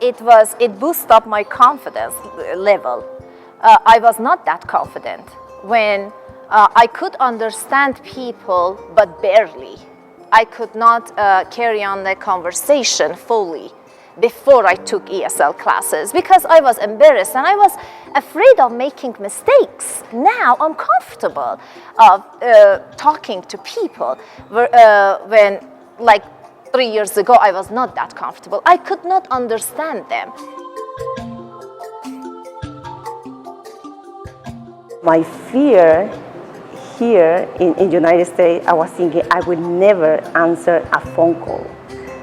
it boosted up my confidence level. I was not that confident when I could understand people, but barely. I could not carry on the conversation fully before I took ESL classes because I was embarrassed and I was afraid of making mistakes. Now I'm comfortable of talking to people when, like 3 years ago, I was not that comfortable. I could not understand them. My fear here in the United States, I was thinking I would never answer a phone call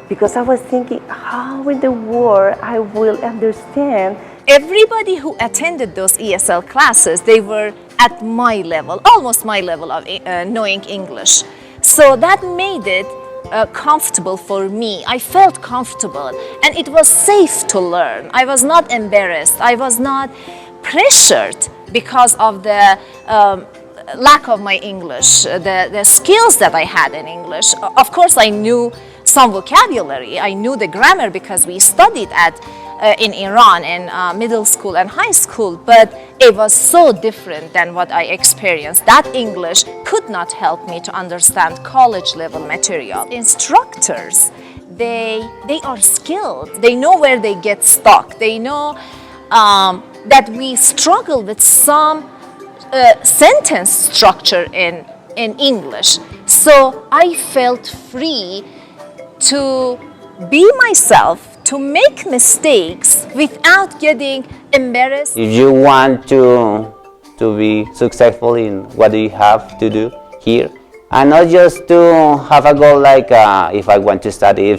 because I was thinking, how in the world I will understand. Everybody who attended those ESL classes, they were at my level, almost my level of knowing English. So that made it comfortable for me. I felt comfortable and it was safe to learn. I was not embarrassed. I was not pressured because of the lack of my English, the skills that I had in English. Of course, I knew some vocabulary. I knew the grammar because we studied in Iran in middle school and high school, but it was so different than what I experienced. That English could not help me to understand college level material. Instructors, they are skilled. They know where they get stuck. They know that we struggle with some sentence structure in English. So I felt free to be myself, to make mistakes without getting embarrassed. If you want to be successful in what you have to do here, and not just to have a goal like if I want to study,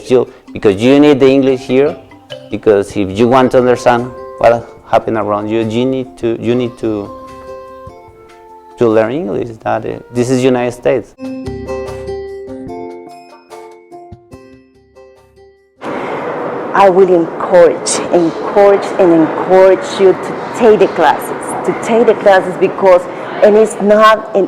because you need the English here, because if you want to understand what happens around you, you need to learn English. This is United States. I will encourage you to take the classes, because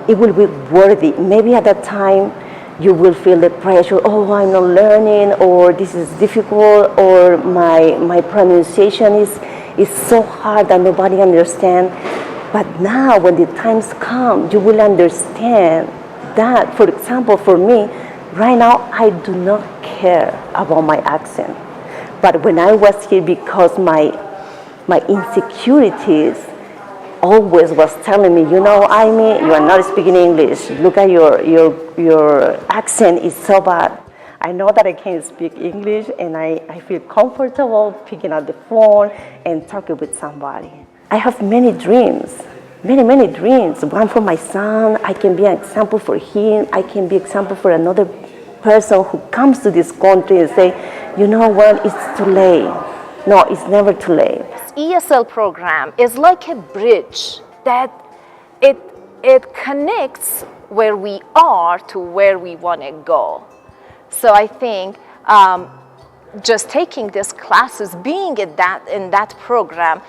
it will be worthy. Maybe at that time you will feel the pressure, oh, I'm not learning, or this is difficult, or my pronunciation is so hard that nobody understands. But now when the times come, you will understand that. For example, for me, right now I do not care about my accent. But when I was here, because my insecurities always was telling me, Amy, you are not speaking English. Look at your accent is so bad. I know that I can speak English, and I feel comfortable picking up the phone and talking with somebody. I have many dreams, many dreams. One for my son. I can be an example for him. I can be an example for another person who comes to this country and say, you know what, it's too late. No, it's never too late. ESL program is like a bridge that it connects where we are to where we want to go. So I think just taking these classes, being in that program,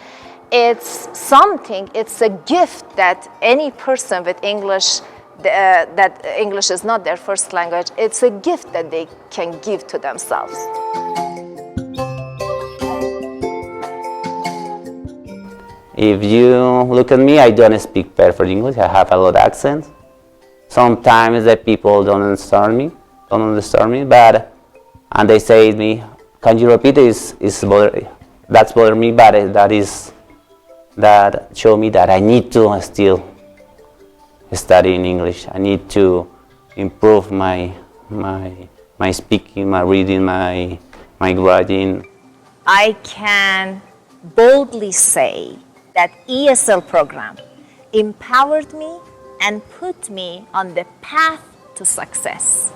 it's a gift that any person with English, that English is not their first language, it's a gift that they can give to themselves. If you look at me, I don't speak perfect English. I have a lot of accents. Sometimes the people don't understand me, and they say to me, "Can you repeat it? That's bothering me, but that show me that I need to still study in English. I need to improve my speaking, my reading, my writing." I can boldly say that ESL program empowered me and put me on the path to success.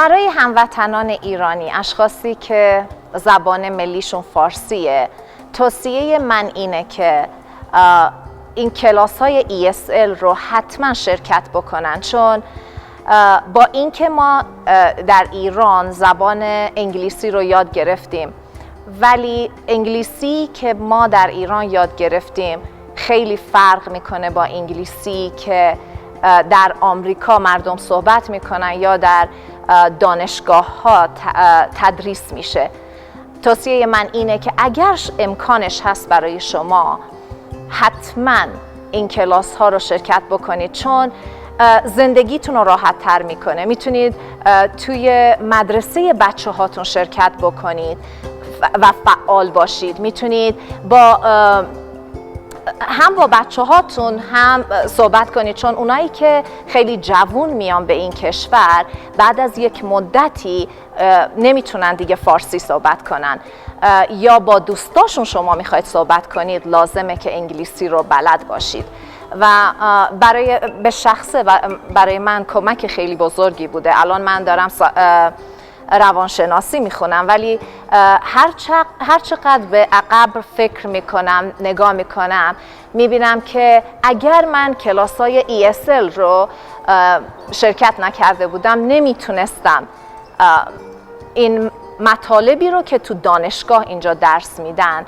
برای هموطنان ایرانی، اشخاصی که زبان ملیشون فارسیه، توصیه من اینه که این کلاس های ESL رو حتما شرکت بکنن، چون با اینکه ما در ایران زبان انگلیسی رو یاد گرفتیم، ولی انگلیسی که ما در ایران یاد گرفتیم خیلی فرق میکنه با انگلیسی که در آمریکا مردم صحبت میکنن یا در دانشگاه ها تدریس میشه. توصیه من اینه که اگر امکانش هست برای شما حتما این کلاس ها رو شرکت بکنید، چون زندگیتون رو راحت تر میکنه. میتونید توی مدرسه بچه هاتون شرکت بکنید و فعال باشید. میتونید هم با بچه هاتون هم صحبت کنید، چون اونایی که خیلی جوون میان به این کشور بعد از یک مدتی نمیتونن دیگه فارسی صحبت کنن، یا با دوستاشون شما میخواید صحبت کنید لازمه که انگلیسی رو بلد باشید. و به شخصه برای من کمک خیلی بزرگی بوده. الان من دارم روانشناسی میخونم، ولی هر چقدر به عقب فکر میکنم، نگاه میکنم، میبینم که اگر من کلاسای ESL رو شرکت نکرده بودم نمیتونستم این مطالبی رو که تو دانشگاه اینجا درس میدن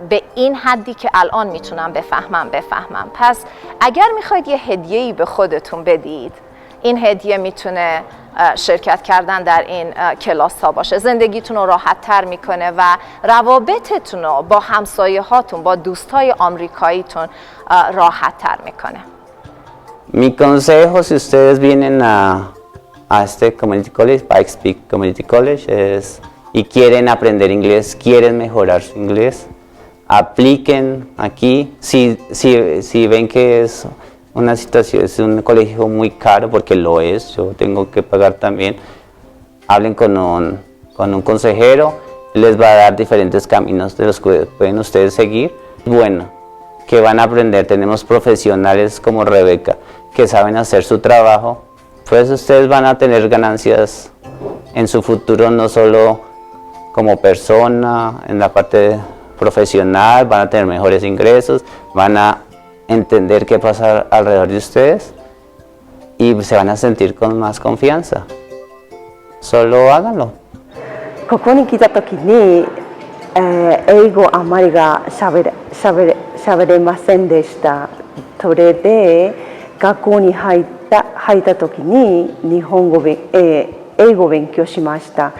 به این حدی که الان میتونم بفهمم. پس اگر میخواید یه هدیه‌ای به خودتون بدید، این هدیه میتونه شرکت کردن در این کلاس ها باشه. زندگیتون رو راحت تر میکنه و روابطتون رو با همسایه هاتون، با دوستای آمریکاییتون راحت تر میکنه. Mi consejo si ustedes vienen a este community college, Pikes Peak Community College, y quieren aprender inglés, quieren mejorar su inglés, apliquen aquí. Si ven que es una situación, es un colegio muy caro, porque lo es, yo tengo que pagar también, hablen con un consejero, les va a dar diferentes caminos de los que pueden ustedes seguir. Bueno, que van a aprender, tenemos profesionales como Rebeca, que saben hacer su trabajo, pues ustedes van a tener ganancias en su futuro, no solo como persona, en la parte profesional, van a tener mejores ingresos, van a entender qué pasa alrededor de ustedes y se van a sentir con más confianza. Solo háganlo. ここに来た時に、英語あまりがしゃべれませんでした。それで学校に入った時に英語を勉強しました。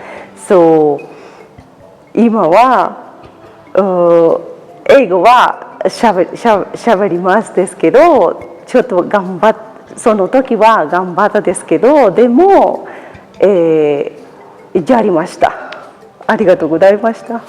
そう今は英語はしゃべりますですけど、ちょっとその時は頑張ったですけど、でも、やりました。ありがとうございました。